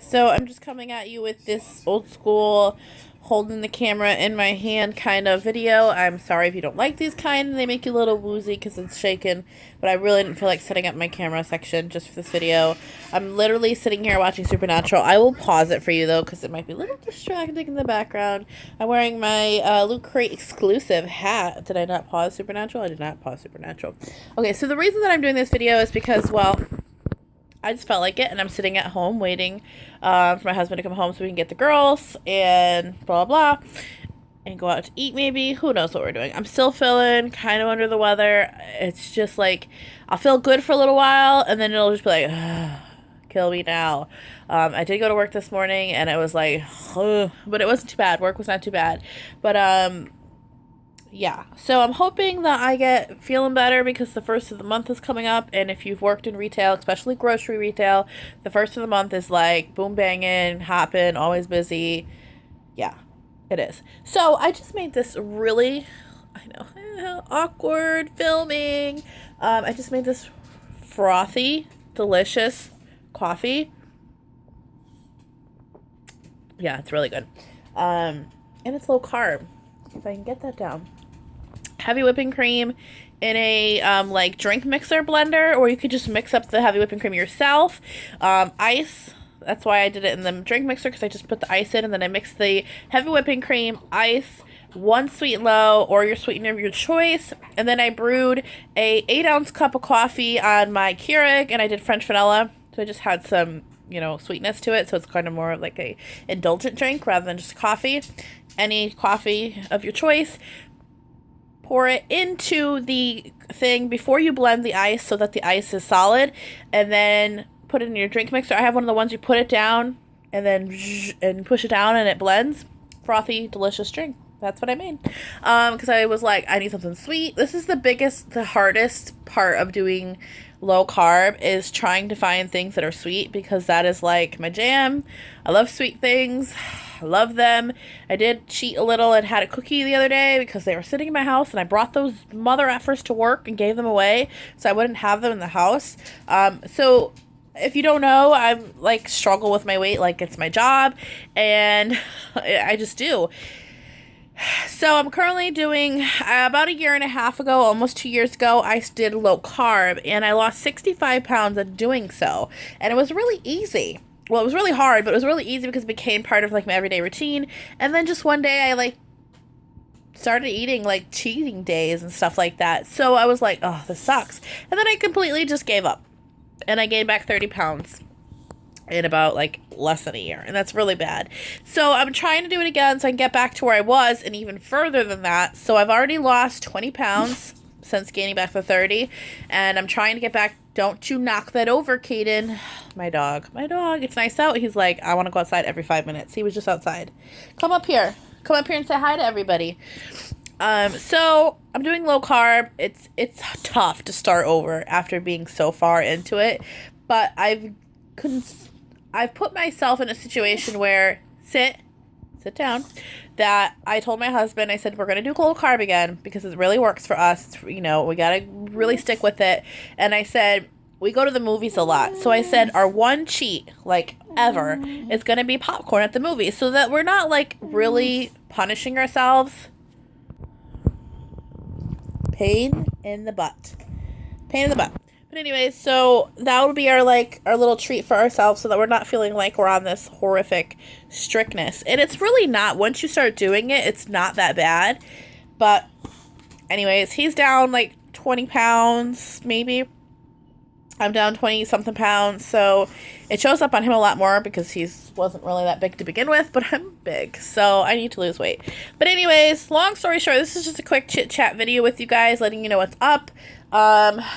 So I'm just coming at you with this old school holding the camera in my hand kind of video. I'm sorry if you don't like these kind. They make you a little woozy because it's shaken. But I really didn't feel like setting up my camera section just for this video. I'm literally sitting here watching Supernatural. I will pause it for you though because it might be a little distracting in the background. I'm wearing my Loot Crate exclusive hat. Did I not pause Supernatural? I did not pause Supernatural. Okay, so the reason that I'm doing this video is because, well, I just felt like it, and I'm sitting at home waiting for my husband to come home so we can get the girls and blah, blah, blah, and go out to eat maybe. Who knows what we're doing. I'm still feeling kind of under the weather. It's just like, I'll feel good for a little while, and then it'll just be like, kill me now. I did go to work this morning, and it was like, but it wasn't too bad. Work was not too bad. But, yeah, so I'm hoping that I get feeling better because the first of the month is coming up, and if you've worked in retail, especially grocery retail, the first of the month is like boom banging, hopping, always busy. Yeah, it is. So I just made this really, I know, awkward filming. I just made this frothy, delicious coffee. Yeah, it's really good. And it's low carb. If I can get that down. Heavy whipping cream in a like drink mixer blender, or you could just mix up the heavy whipping cream yourself. Ice. That's why I did it in the drink mixer, because I just put the ice in and then I mixed the heavy whipping cream, ice, one sweet and low, or your sweetener of your choice, and then I brewed a 8-ounce cup of coffee on my Keurig, and I did French vanilla, so I just had some, you know, sweetness to it, so it's kind of more like a indulgent drink rather than just coffee. Any coffee of your choice. Pour it into the thing before you blend the ice so that the ice is solid, and then put it in your drink mixer. I have one of the ones you put it down and then and push it down and it blends. Frothy, delicious drink. That's what I made. Because I was like, I need something sweet. This is the hardest part of doing low carb, is trying to find things that are sweet, because that is like my jam. I love sweet things. I love them. I did cheat a little and had a cookie the other day because they were sitting in my house, and I brought those mother effers to work and gave them away so I wouldn't have them in the house. So if you don't know, I'm like struggle with my weight like it's my job, and I just do. So I'm currently doing, about a year and a half ago, almost 2 years ago, I did low carb, and I lost 65 pounds of doing so. And it was really easy. Well, it was really hard, but it was really easy because it became part of like my everyday routine. And then just one day I like started eating like cheating days and stuff like that. So I was like, oh, this sucks. And then I completely just gave up. And I gained back 30 pounds in about like less than a year, and that's really bad. So I'm trying to do it again so I can get back to where I was, and even further than that. So I've already lost 20 pounds since gaining back the 30, and I'm trying to get back. Don't you knock that over, Caden. My dog, it's nice out. He's like, I want to go outside every 5 minutes. He was just outside. Come up here and say hi to everybody. So I'm doing low carb. It's tough to start over after being so far into it, but I've put myself in a situation where, sit down, that I told my husband, I said, we're going to do low carb again because it really works for us. It's, you know, we got to really stick with it. And I said, we go to the movies a lot. So I said, our one cheat, like ever, is going to be popcorn at the movies, so that we're not like really punishing ourselves. Pain in the butt. But anyways, so that would be our little treat for ourselves, so that we're not feeling like we're on this horrific strictness. And it's really not. Once you start doing it, it's not that bad. But anyways, he's down like 20 pounds, maybe. I'm down 20 something pounds, so it shows up on him a lot more because he wasn't really that big to begin with, but I'm big, so I need to lose weight. But anyways, long story short, this is just a quick chit chat video with you guys, letting you know what's up.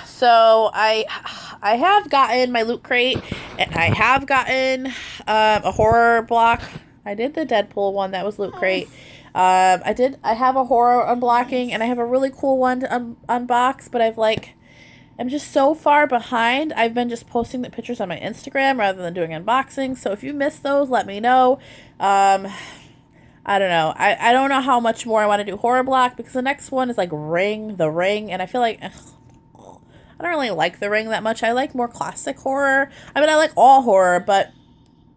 So I have gotten my Loot Crate, and I have gotten a horror block. I did the Deadpool one, that was Loot Crate. I have a horror unblocking, and I have a really cool one to unbox, but I'm just so far behind. I've been just posting the pictures on my Instagram rather than doing unboxings. So if you missed those, let me know. I don't know. I don't know how much more I want to do horror block, because the next one is like The Ring. And I feel like I don't really like The Ring that much. I like more classic horror. I mean, I like all horror, but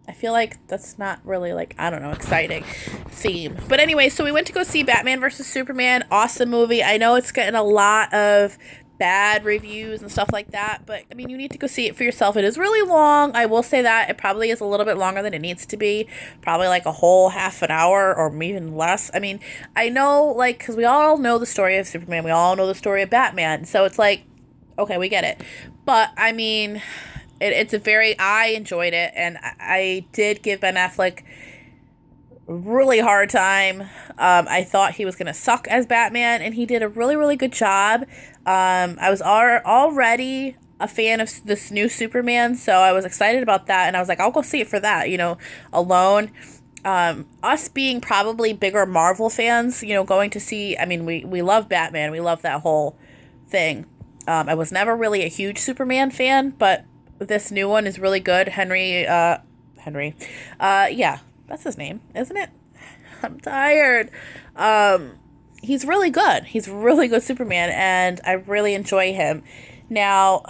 I feel like that's not really like, I don't know, exciting theme. But anyway, so we went to go see Batman versus Superman. Awesome movie. I know it's getting a lot of bad reviews and stuff like that, but I mean, you need to go see it for yourself. It is really long. I will say that it probably is a little bit longer than it needs to be. Probably like a whole half an hour or even less. I mean, I know, like, because we all know the story of Superman. We all know the story of Batman. So it's like, okay, we get it. But I mean, it's a very, I enjoyed it, and I did give Ben Affleck a really hard time. I thought he was going to suck as Batman, and he did a really, really good job. I was already a fan of this new Superman, so I was excited about that, and I was like, I'll go see it for that, you know, alone. Us being probably bigger Marvel fans, you know, going to see, I mean, we love Batman, we love that whole thing. I was never really a huge Superman fan, but this new one is really good. Henry, yeah, that's his name, isn't it? I'm tired. He's really good. He's really good Superman, and I really enjoy him. Now,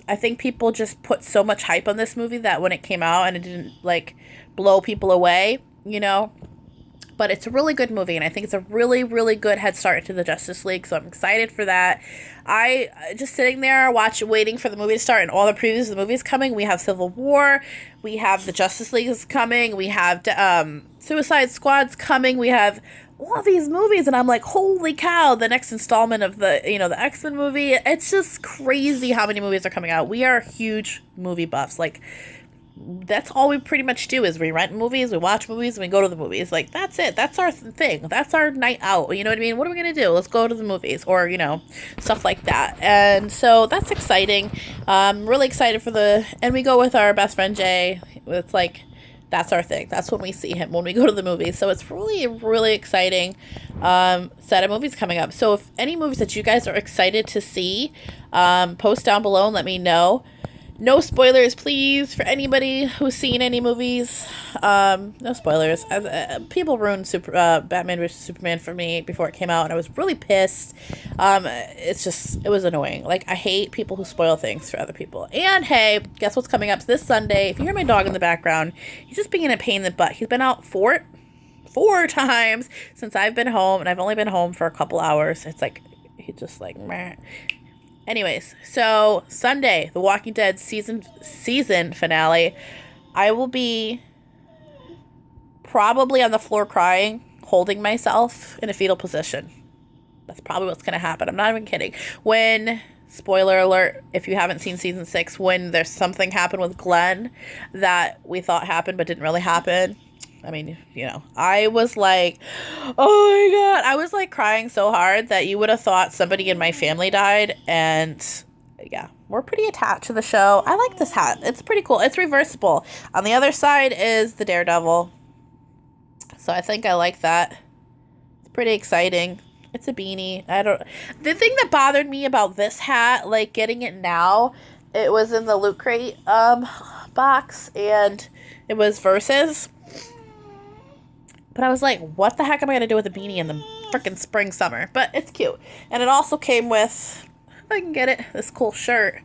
I think people just put so much hype on this movie that when it came out and it didn't, like, blow people away, you know? But it's a really good movie, and I think it's a really, really good head start into the Justice League, so I'm excited for that. I just sitting there waiting for the movie to start, and all the previews of the movies coming. We have Civil War, we have the Justice League is coming, we have Suicide Squad's coming, we have all these movies, and I'm like, holy cow, the next installment of the, you know, the X-Men movie. It's just crazy how many movies are coming out. We are huge movie buffs. Like, that's all we pretty much do is we rent movies, we watch movies, and we go to the movies. Like, that's it. That's our thing. That's our night out. You know what I mean? What are we going to do? Let's go to the movies, or, you know, stuff like that. And so that's exciting. Really excited for and we go with our best friend Jay. It's like, that's our thing. That's when we see him, when we go to the movies. So it's really, really exciting set of movies coming up. So if any movies that you guys are excited to see, post down below and let me know. No spoilers, please, for anybody who's seen any movies. No spoilers. People ruined Batman vs. Superman for me before it came out, and I was really pissed. It was annoying. Like, I hate people who spoil things for other people. And, hey, guess what's coming up this Sunday? If you hear my dog in the background, he's just being a pain in the butt. He's been out four times since I've been home, and I've only been home for a couple hours. It's like, he's just like, meh. Anyways, so Sunday, The Walking Dead season finale. I will be probably on the floor crying, holding myself in a fetal position. That's probably what's going to happen. I'm not even kidding. When, spoiler alert, if you haven't seen season 6, when there's something happened with Glenn that we thought happened but didn't really happen. I mean, you know, I was like, oh my God. I was like crying so hard that you would have thought somebody in my family died. And yeah, we're pretty attached to the show. I like this hat. It's pretty cool. It's reversible. On the other side is the Daredevil. So I think I like that. It's pretty exciting. It's a beanie. The thing that bothered me about this hat, like getting it now, it was in the Loot Crate box, and it was Versus. But I was like, what the heck am I going to do with a beanie in the freaking spring, summer? But it's cute. And it also came with, if I can get it, this cool shirt.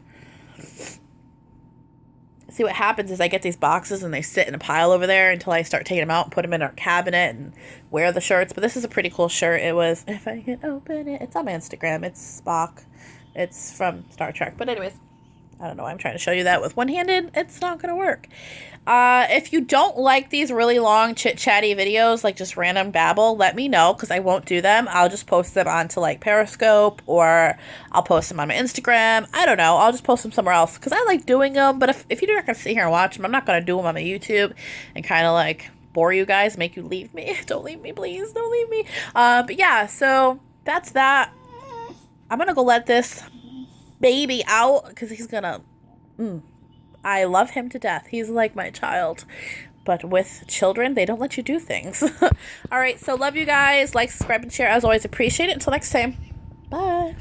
See, what happens is I get these boxes and they sit in a pile over there until I start taking them out and put them in our cabinet and wear the shirts. But this is a pretty cool shirt. It was, if I can open it, it's on my Instagram. It's Spock. It's from Star Trek. But anyways, I don't know why I'm trying to show you that with one-handed. It's not going to work. If you don't like these really long chit-chatty videos, like just random babble, let me know, because I won't do them. I'll just post them onto like Periscope, or I'll post them on my Instagram. I don't know. I'll just post them somewhere else, because I like doing them. But if you're not going to sit here and watch them, I'm not going to do them on my YouTube and kind of like bore you guys, make you leave me. Don't leave me, please. Don't leave me. But yeah, so that's that. I'm going to go let this baby out, because he's going to... I love him to death. He's like my child. But with children, they don't let you do things. All right, so love you guys. Like, subscribe, and share. As always, appreciate it. Until next time. Bye.